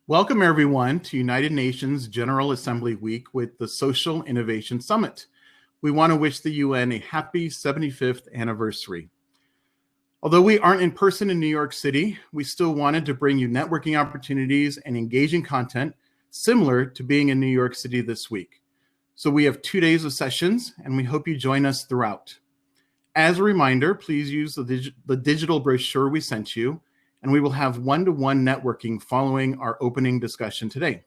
Welcome, everyone, to United Nations General Assembly Week with the Social Innovation Summit. We want to wish the UN a happy 75th anniversary. Although we aren't in person in New York City, we still wanted to bring you networking opportunities and engaging content similar to being in New York City this week. So we have 2 days of sessions, and we hope you join us throughout. As a reminder, please use the digital brochure we sent you, and we will have one-to-one networking following our opening discussion today.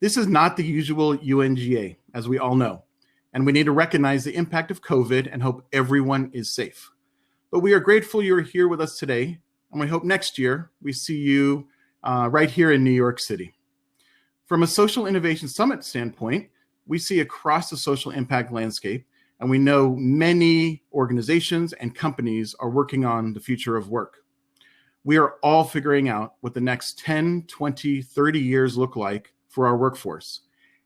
This is not the usual UNGA, as we all know, and we need to recognize the impact of COVID and hope everyone is safe. But we are grateful you're here with us today, and we hope next year we see you right here in New York City. From a Social Innovation Summit standpoint, we see across the social impact landscape, and we know many organizations and companies are working on the future of work. We are all figuring out what the next 10, 20, 30 years look like for our workforce.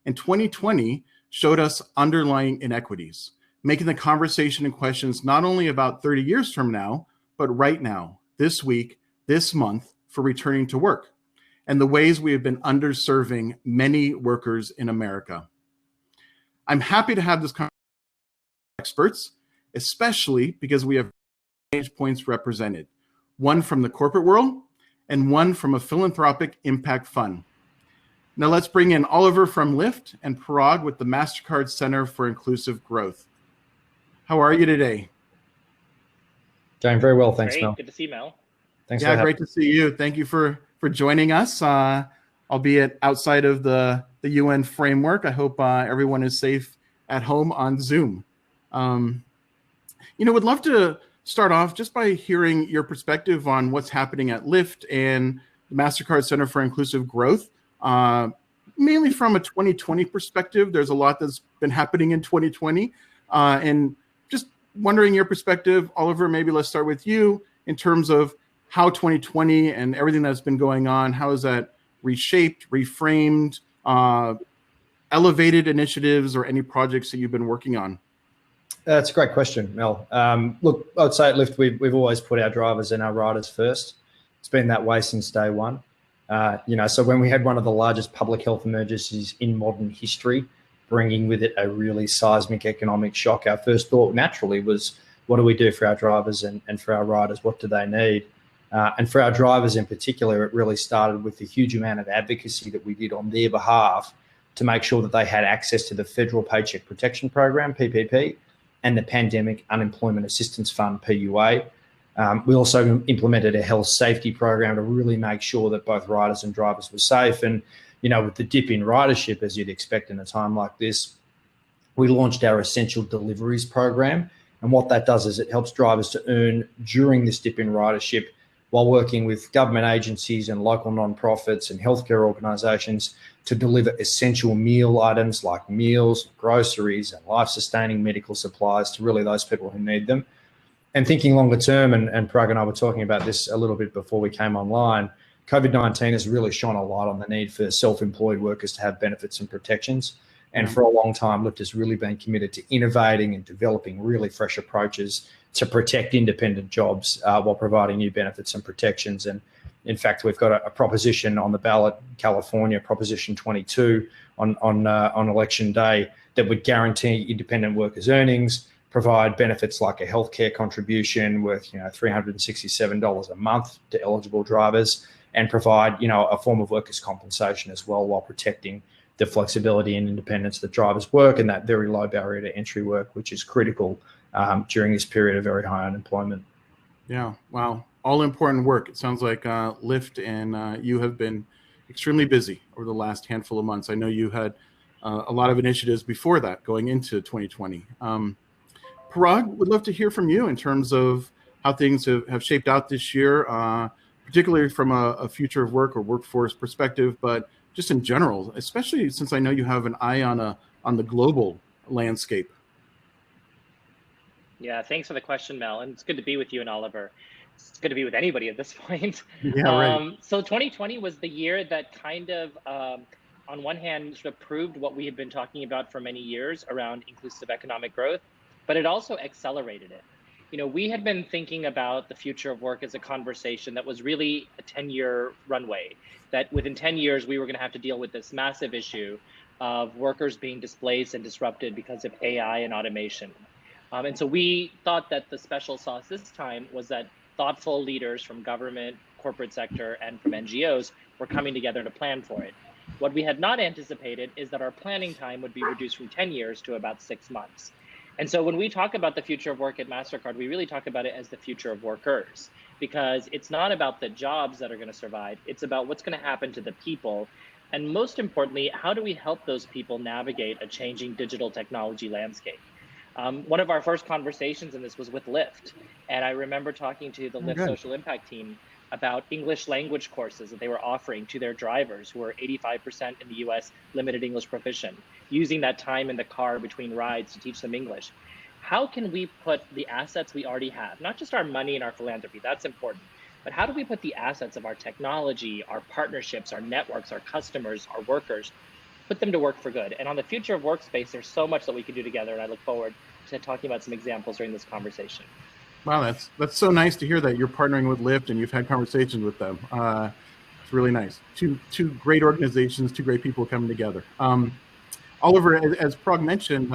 And 2020 showed us underlying inequities, making the conversation and questions not only about 30 years from now, but right now, this week, this month, for returning to work, and the ways we have been underserving many workers in America. I'm happy to have this conversation with experts, especially because we have vantage points represented, one from the corporate world and one from a philanthropic impact fund. Now let's bring in Oliver from Lyft and Parag with the Mastercard Center for Inclusive Growth. How are you today? Going very well, thanks, Great. Mel. Good to see you, Mel. Thanks. Yeah, great to see you. Thank you for joining us, albeit outside of the UN framework. I hope everyone is safe at home on Zoom. Would love to start off just by hearing your perspective on what's happening at Lyft and the Mastercard Center for Inclusive Growth. Mainly from a 2020 perspective, there's a lot that's been happening in 2020. And just wondering your perspective, Oliver, maybe let's start with you in terms of how 2020 and everything that's been going on, how is that reshaped, reframed, elevated initiatives or any projects that you've been working on? That's a great question, Mel. Look, I'd say at Lyft, we've always put our drivers and our riders first. It's been that way since day one. So when we had one of the largest public health emergencies in modern history, bringing with it a really seismic economic shock, our first thought naturally was, what do we do for our drivers and for our riders? What do they need? And for our drivers in particular, it really started with the huge amount of advocacy that we did on their behalf to make sure that they had access to the Federal Paycheck Protection Program, PPP, and the Pandemic Unemployment Assistance Fund, PUA. We also implemented a health safety program to really make sure that both riders and drivers were safe. And, with the dip in ridership, as you'd expect in a time like this, we launched our Essential Deliveries program. And what that does is it helps drivers to earn during this dip in ridership while working with government agencies and local nonprofits and healthcare organisations to deliver essential meal items like meals, groceries, and life-sustaining medical supplies to really those people who need them. And thinking longer term, and Parag and I were talking about this a little bit before we came online, COVID-19 has really shone a light on the need for self-employed workers to have benefits and protections. And for a long time, Lyft has really been committed to innovating and developing really fresh approaches to protect independent jobs while providing new benefits and protections. And in fact, we've got a proposition on the ballot, California, Proposition 22, on election day that would guarantee independent workers' earnings, provide benefits like a healthcare contribution worth $367 a month to eligible drivers, and provide a form of workers' compensation as well, while protecting the flexibility and independence that drivers work and that very low barrier to entry work, which is critical during this period of very high unemployment. Yeah, wow. All important work. It sounds like Lyft and you have been extremely busy over the last handful of months. I know you had a lot of initiatives before that going into 2020. Parag, would love to hear from you in terms of how things have shaped out this year, particularly from a future of work or workforce perspective, but just in general, especially since I know you have an eye on the global landscape. Yeah, thanks for the question, Mel. And it's good to be with you and Oliver. It's good to be with anybody at this point. Yeah, right. So 2020 was the year that kind of, on one hand, sort of proved what we had been talking about for many years around inclusive economic growth, but it also accelerated it. we had been thinking about the future of work as a conversation that was really a 10-year runway, that within 10 years, we were going to have to deal with this massive issue of workers being displaced and disrupted because of AI and automation. And so we thought that the special sauce this time was that thoughtful leaders from government, corporate sector, and from NGOs were coming together to plan for it. What we had not anticipated is that our planning time would be reduced from 10 years to about 6 months. And so when we talk about the future of work at Mastercard, we really talk about it as the future of workers, because it's not about the jobs that are going to survive. It's about what's going to happen to the people. And most importantly, how do we help those people navigate a changing digital technology landscape? One of our first conversations in this was with Lyft. And I remember talking to the Lyft social impact team about English language courses that they were offering to their drivers who are 85% in the US limited English proficient, using that time in the car between rides to teach them English. How can we put the assets we already have, not just our money and our philanthropy, that's important, but how do we put the assets of our technology, our partnerships, our networks, our customers, our workers, put them to work for good? And on the future of workspace, there's so much that we can do together, and I look forward to talking about some examples during this conversation. Wow, that's so nice to hear that you're partnering with Lyft and you've had conversations with them. It's really nice. Two great organizations, two great people coming together. Oliver, as Parag mentioned,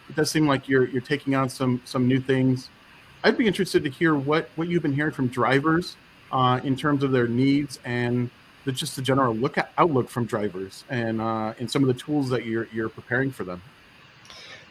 it does seem like you're taking on some new things. I'd be interested to hear what you've been hearing from drivers in terms of their needs and just the general outlook from drivers and some of the tools that you're preparing for them.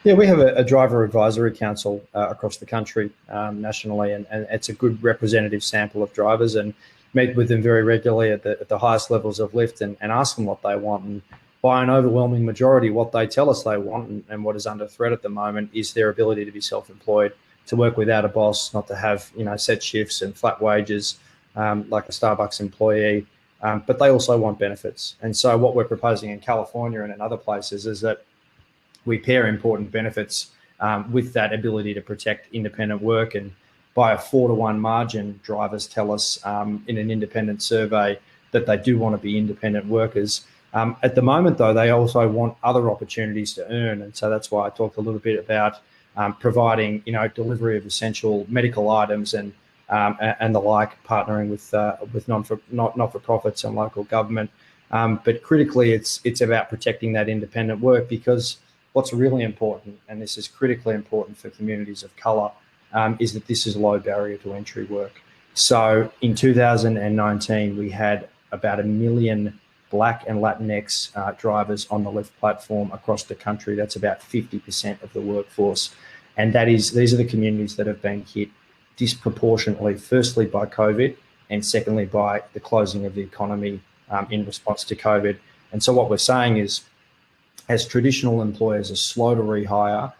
Yeah, we have a driver advisory council across the country nationally, and it's a good representative sample of drivers, and meet with them very regularly at the highest levels of Lyft and ask them what they want. And by an overwhelming majority, what they tell us they want and what is under threat at the moment is their ability to be self-employed, to work without a boss, not to have set shifts and flat wages like a Starbucks employee. But they also want benefits. And so what we're proposing in California and in other places is that we pair important benefits with that ability to protect independent work. And by a 4-to-1 margin, drivers tell us in an independent survey that they do want to be independent workers. At the moment, though, they also want other opportunities to earn. And so that's why I talked a little bit about providing, delivery of essential medical items and the like, partnering with not-for-profits and local government. But critically, it's about protecting that independent work, because what's really important, and this is critically important for communities of colour, is that this is low barrier to entry work. So in 2019, we had about 1 million Black and Latinx drivers on the Lyft platform across the country. That's about 50% of the workforce. And these are the communities that have been hit disproportionately, firstly by COVID, and secondly by the closing of the economy in response to COVID. And so what we're saying is, as traditional employers are slow to rehire,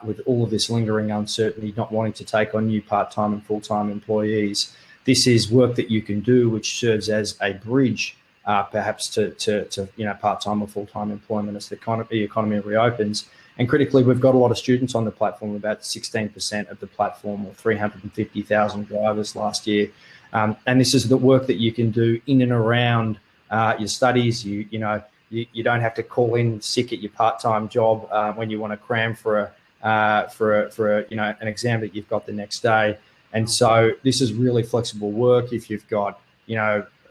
with all of this lingering uncertainty, not wanting to take on new part-time and full-time employees, this is work that you can do, which serves as a bridge, perhaps to part-time or full-time employment as the economy reopens. And critically, we've got a lot of students on the platform, about 16% of the platform, or 350,000 drivers last year. And this is the work that you can do in and around your studies. You don't have to call in sick at your part-time job when you want to cram for an exam that you've got the next day. And so this is really flexible work. If you've got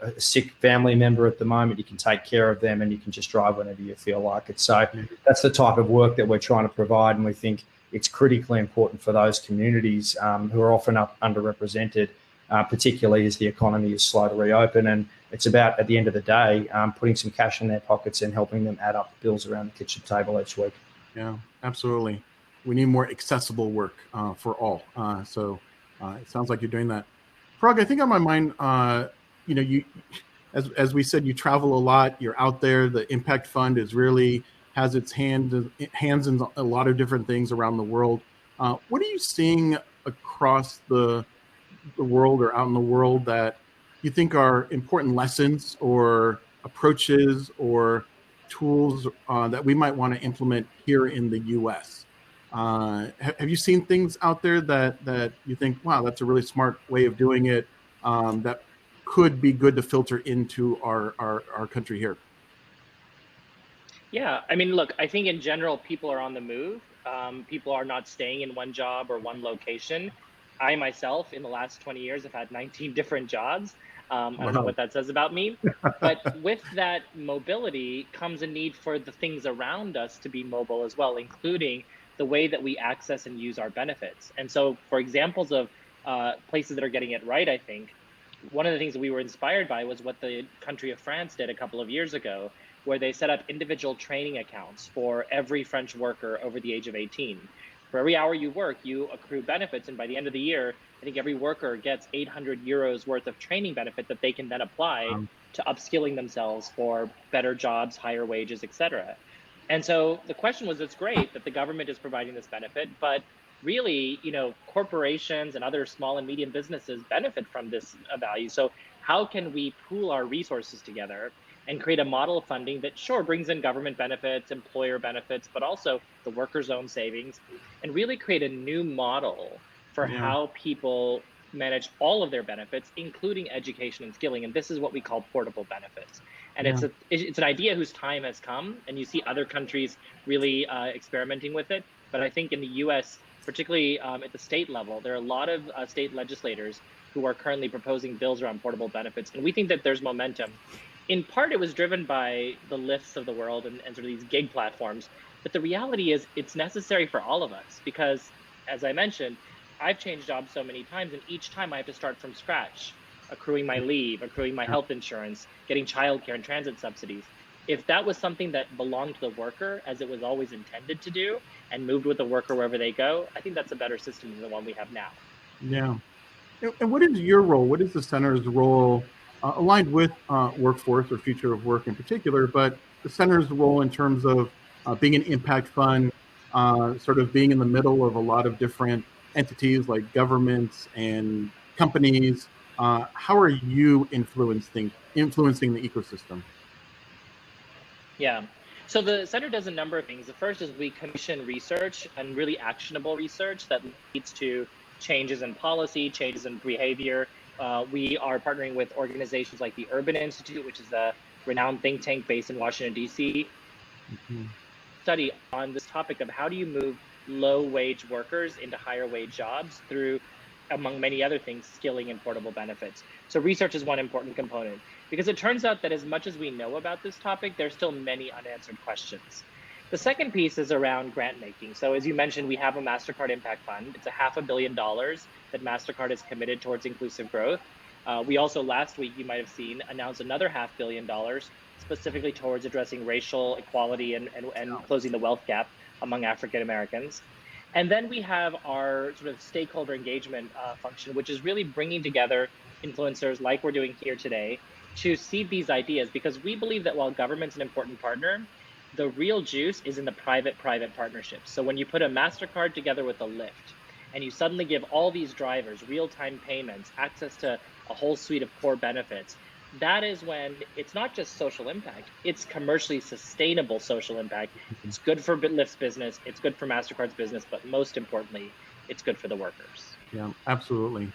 a sick family member at the moment, you can take care of them and you can just drive whenever you feel like it. So that's the type of work that we're trying to provide, and we think it's critically important for those communities who are often underrepresented, particularly as the economy is slow to reopen. And it's about, at the end of the day, putting some cash in their pockets and helping them add up the bills around the kitchen table each week. Yeah, absolutely. We need more accessible work for all. So it sounds like you're doing that. Parag, I think on my mind, you, as we said, you travel a lot. You're out there. The Impact Fund has its hands in a lot of different things around the world. What are you seeing across the world or out in the world that you think are important lessons or approaches or tools that we might want to implement here in the U.S.? Have you seen things out there that you think, wow, that's a really smart way of doing it, that could be good to filter into our country here? Yeah, I mean, look, I think in general, people are on the move. People are not staying in one job or one location. I myself, in the last 20 years, have had 19 different jobs. I don't know Wow. what that says about me, but with that mobility comes a need for the things around us to be mobile as well, including the way that we access and use our benefits. And so for examples of places that are getting it right, I think, one of the things that we were inspired by was what the country of France did a couple of years ago, where they set up individual training accounts for every French worker over the age of 18. For every hour you work, you accrue benefits. And by the end of the year, I think every worker gets 800 euros worth of training benefit that they can then apply to upskilling themselves for better jobs, higher wages, et cetera. And so the question was, it's great that the government is providing this benefit, but really, corporations and other small and medium businesses benefit from this value. So how can we pool our resources together and create a model of funding that sure brings in government benefits, employer benefits, but also the workers' own savings, and really create a new model for how people manage all of their benefits, including education and skilling. And this is what we call portable benefits. And it's an idea whose time has come, and you see other countries really experimenting with it. But I think in the US, particularly at the state level, there are a lot of state legislators who are currently proposing bills around portable benefits. And we think that there's momentum. In part, it was driven by the Lyfts of the world and sort of these gig platforms. But the reality is it's necessary for all of us because, as I mentioned, I've changed jobs so many times, and each time I have to start from scratch, accruing my leave, accruing my health insurance, getting childcare and transit subsidies. If that was something that belonged to the worker, as it was always intended to do, and moved with the worker wherever they go, I think that's a better system than the one we have now. Yeah. And what is your role? What is the center's role aligned with workforce or future of work in particular, but the center's role in terms of being an impact fund, sort of being in the middle of a lot of different entities like governments and companies? How are you influencing the ecosystem? Yeah. So the center does a number of things. The first is we commission research and really actionable research that leads to changes in policy, changes in behavior. We are partnering with organizations like the Urban Institute, which is a renowned think tank based in Washington, D.C. Study on this topic of how do you move low-wage workers into higher-wage jobs through, among many other things, skilling and portable benefits. So research is one important component, because it turns out that as much as we know about this topic, there's still many unanswered questions. The second piece is around grant making. So as you mentioned, we have a Mastercard Impact Fund. It's a $500 million that Mastercard is committed towards inclusive growth. We also, last week, you might have seen, announced another $500 million specifically towards addressing racial equality and closing the wealth gap among African Americans. And then we have our sort of stakeholder engagement function, which is really bringing together influencers like we're doing here today to seed these ideas, because we believe that while government's an important partner, the real juice is in the private-private partnerships. So when you put a MasterCard together with a Lyft, and you suddenly give all these drivers real-time payments, access to a whole suite of core benefits, that is when it's not just social impact, it's commercially sustainable social impact. It's good for Lyft's business, it's good for MasterCard's business, but most importantly, it's good for the workers. Yeah, absolutely.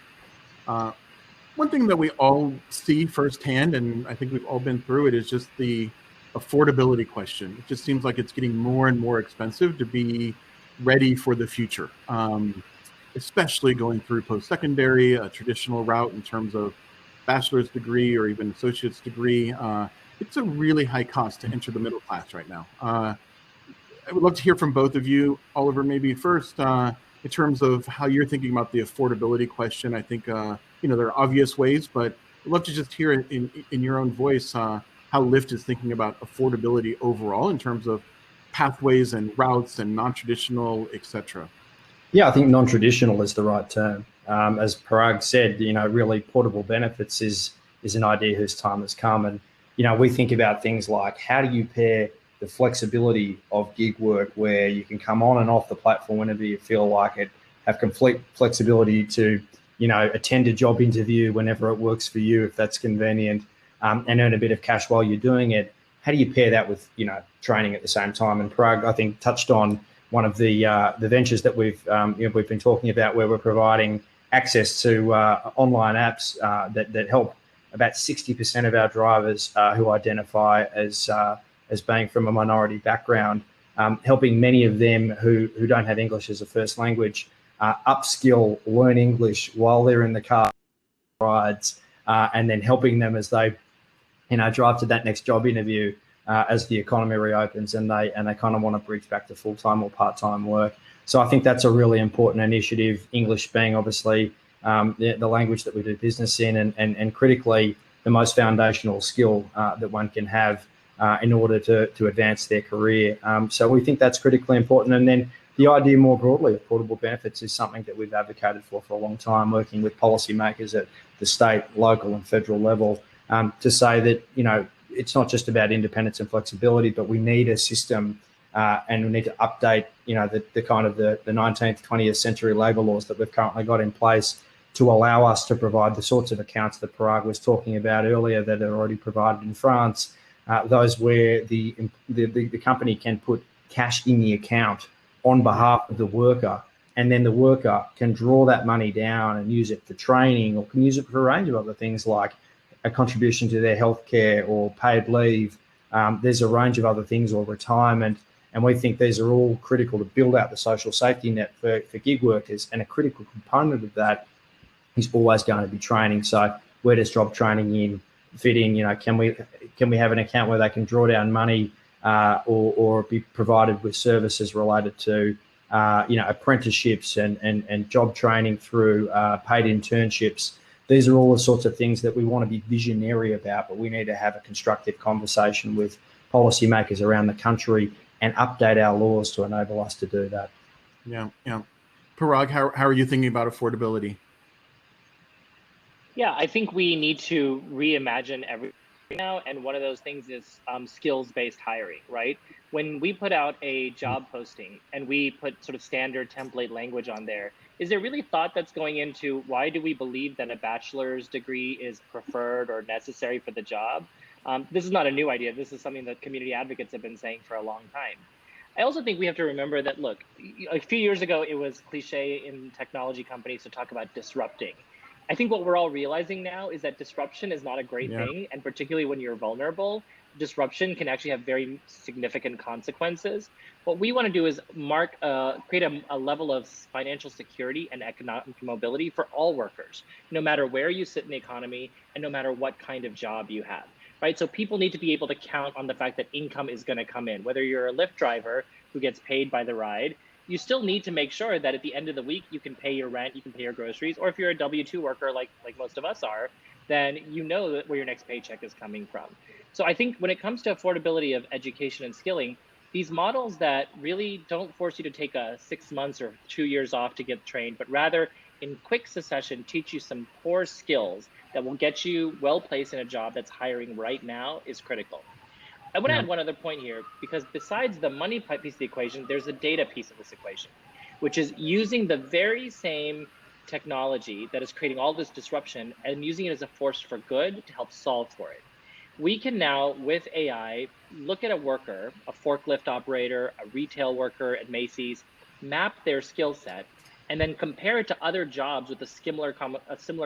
One thing that we all see firsthand, and I think we've all been through it, is just the affordability question. It just seems like it's getting more and more expensive to be ready for the future, especially going through post-secondary, a traditional route in terms of bachelor's degree or even associate's degree. It's a really high cost to enter the middle class right now. I would love to hear from both of you. Oliver, maybe first, in terms of how you're thinking about the affordability question. I think, there are obvious ways, but I'd love to just hear in your own voice how Lyft is thinking about affordability overall in terms of pathways and routes and non-traditional, et cetera. Yeah, I think non-traditional is the right term. As Parag said, really portable benefits is an idea whose time has come. And, we think about things like how do you pair the flexibility of gig work where you can come on and off the platform whenever you feel like it, have complete flexibility to, attend a job interview whenever it works for you, if that's convenient, and earn a bit of cash while you're doing it. How do you pair that with, training at the same time? And Parag, I think, touched on one of the ventures that we've been talking about, where we're providing access to online apps that help about 60% of our drivers who identify as being from a minority background, helping many of them who don't have English as a first language upskill, learn English while they're in the car rides, and then helping them as they, drive to that next job interview as the economy reopens and they kind of want to bridge back to full-time or part-time work. So I think that's a really important initiative, English being obviously the language that we do business in, and critically the most foundational skill that one can have in order to advance their career. So we think that's critically important. And then the idea more broadly of portable benefits is something that we've advocated for a long time, working with policymakers at the state, local and federal level to say that, it's not just about independence and flexibility, but we need a system and we need to update, the kind of the 19th, 20th century labour laws that we've currently got in place to allow us to provide the sorts of accounts that Parag was talking about earlier that are already provided in France, those where the company can put cash in the account on behalf of the worker, and then the worker can draw that money down and use it for training, or can use it for a range of other things like a contribution to their healthcare or paid leave. There's a range of other things, or retirement. And we think these are all critical to build out the social safety net for gig workers. And a critical component of that is always going to be training. So where does job training fit in? Can we have an account where they can draw down money or be provided with services related to apprenticeships and job training through paid internships? These are all the sorts of things that we want to be visionary about, but we need to have a constructive conversation with policymakers around the country and update our laws to enable us to do that. Yeah. Parag, how are you thinking about affordability? Yeah, I think we need to reimagine everything now, and one of those things is skills-based hiring, right? When we put out a job posting and we put sort of standard template language on there, is there really thought that's going into why do we believe that a bachelor's degree is preferred or necessary for the job? This is not a new idea. This is something that community advocates have been saying for a long time. I also think we have to remember that, look, a few years ago, it was cliche in technology companies to talk about disrupting. I think what we're all realizing now is that disruption is not a great thing. And particularly when you're vulnerable, disruption can actually have very significant consequences. What we want to do is create a level of financial security and economic mobility for all workers, no matter where you sit in the economy and no matter what kind of job you have, right? So people need to be able to count on the fact that income is going to come in. Whether you're a Lyft driver who gets paid by the ride, you still need to make sure that at the end of the week, you can pay your rent, you can pay your groceries, or if you're a W-2 worker like most of us are, then you know that where your next paycheck is coming from. So I think when it comes to affordability of education and skilling, these models that really don't force you to take 6 months or 2 years off to get trained, but rather in quick succession, teach you some core skills that will get you well placed in a job that's hiring right now is critical. I want to add one other point here, because besides the money piece of the equation, there's a data piece of this equation, which is using the very same technology that is creating all this disruption and using it as a force for good to help solve for it. We can now, with AI, look at a worker, a forklift operator, a retail worker at Macy's, map their skill set, and then compare it to other jobs with a similar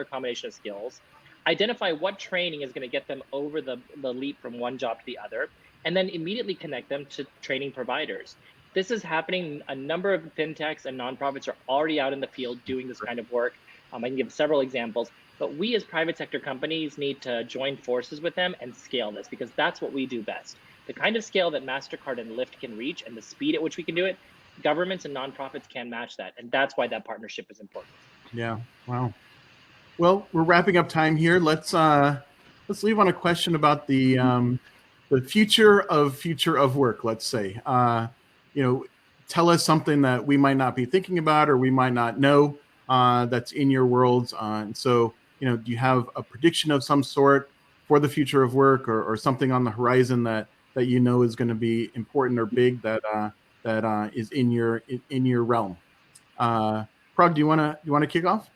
combination of skills, identify what training is going to get them over the leap from one job to the other, and then immediately connect them to training providers. This is happening. A number of fintechs and nonprofits are already out in the field doing this kind of work. I can give several examples, but we as private sector companies need to join forces with them and scale this, because that's what we do best. The kind of scale that Mastercard and Lyft can reach and the speed at which we can do it, governments and nonprofits can match that. And that's why that partnership is important. Yeah, wow. Well, we're wrapping up time here. Let's leave on a question about the future of work. Let's say, tell us something that we might not be thinking about or we might not know that's in your worlds. And so, do you have a prediction of some sort for the future of work, or something on the horizon that is going to be important or big that is in your realm? Parag, do you want to kick off?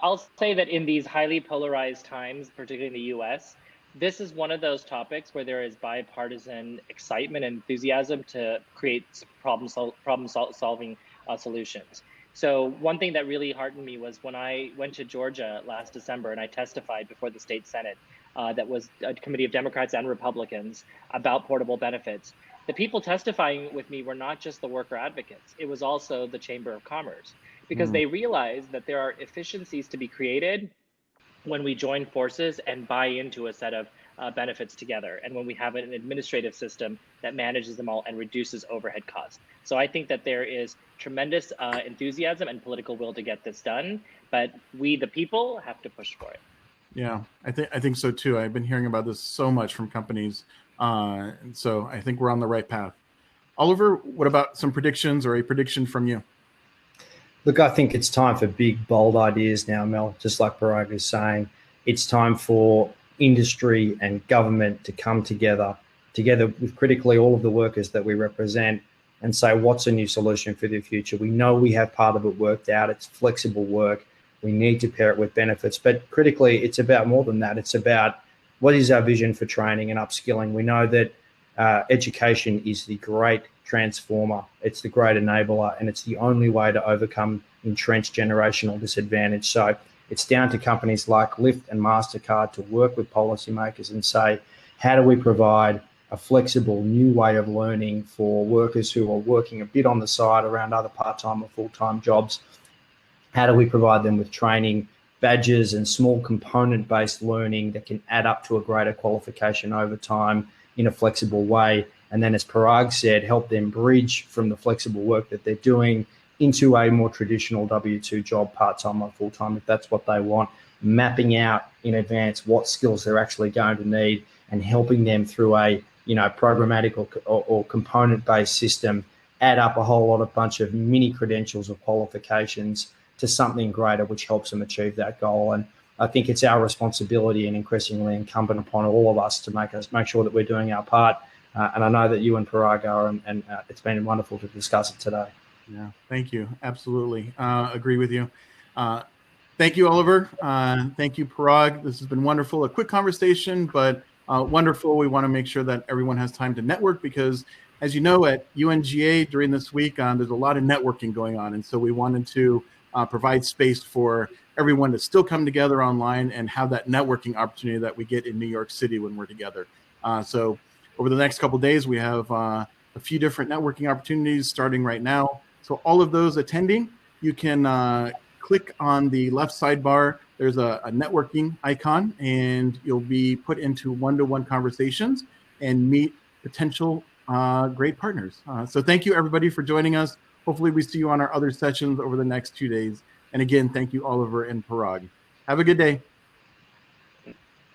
I'll say that in these highly polarized times, particularly in the US, this is one of those topics where there is bipartisan excitement and enthusiasm to create problem-solving solutions. So one thing that really heartened me was when I went to Georgia last December and I testified before the state Senate, that was a committee of Democrats and Republicans, about portable benefits. the people testifying with me were not just the worker advocates, it was also the Chamber of Commerce, because they realized that there are efficiencies to be created when we join forces and buy into a set of benefits together, and when we have an administrative system that manages them all and reduces overhead costs. So I think that there is tremendous enthusiasm and political will to get this done, but we, the people, have to push for it. Yeah, I think so too. I've been hearing about this so much from companies, and so I think we're on the right path. Oliver, what about some predictions or a prediction from you? Look, I think it's time for big, bold ideas now, Mel. Just like Parag is saying, it's time for industry and government to come together with critically all of the workers that we represent, and say, what's a new solution for the future? We know we have part of it worked out. It's flexible work. We need to pair it with benefits. But critically, it's about more than that. It's about what is our vision for training and upskilling. We know that education is the great transformer. It's the great enabler, and it's the only way to overcome entrenched generational disadvantage. So it's down to companies like Lyft and Mastercard to work with policymakers and say, how do we provide a flexible new way of learning for workers who are working a bit on the side around other part-time or full-time jobs? How do we provide them with training, badges, and small component-based learning that can add up to a greater qualification over time in a flexible way? And then, as Parag said, help them bridge from the flexible work that they're doing into a more traditional W-2 job, part-time or full-time, if that's what they want, mapping out in advance what skills they're actually going to need and helping them through a programmatic or component-based system add up a whole lot of bunch of mini credentials or qualifications to something greater, which helps them achieve that goal. And I think it's our responsibility and increasingly incumbent upon all of us to make sure that we're doing our part. And I know that you and Parag are, and it's been wonderful to discuss it today. Yeah, thank you. Absolutely. Agree with you. Thank you, Oliver. Thank you, Parag. This has been wonderful. A quick conversation, but wonderful. We want to make sure that everyone has time to network because, as you know, at UNGA during this week, there's a lot of networking going on. And so we wanted to provide space for everyone to still come together online and have that networking opportunity that we get in New York City when we're together. So over the next couple of days, we have a few different networking opportunities starting right now. So all of those attending, you can click on the left sidebar. There's a networking icon, and you'll be put into one-to-one conversations and meet potential great partners. So thank you, everybody, for joining us. Hopefully we see you on our other sessions over the next 2 days. And again, thank you, Oliver and Parag. Have a good day.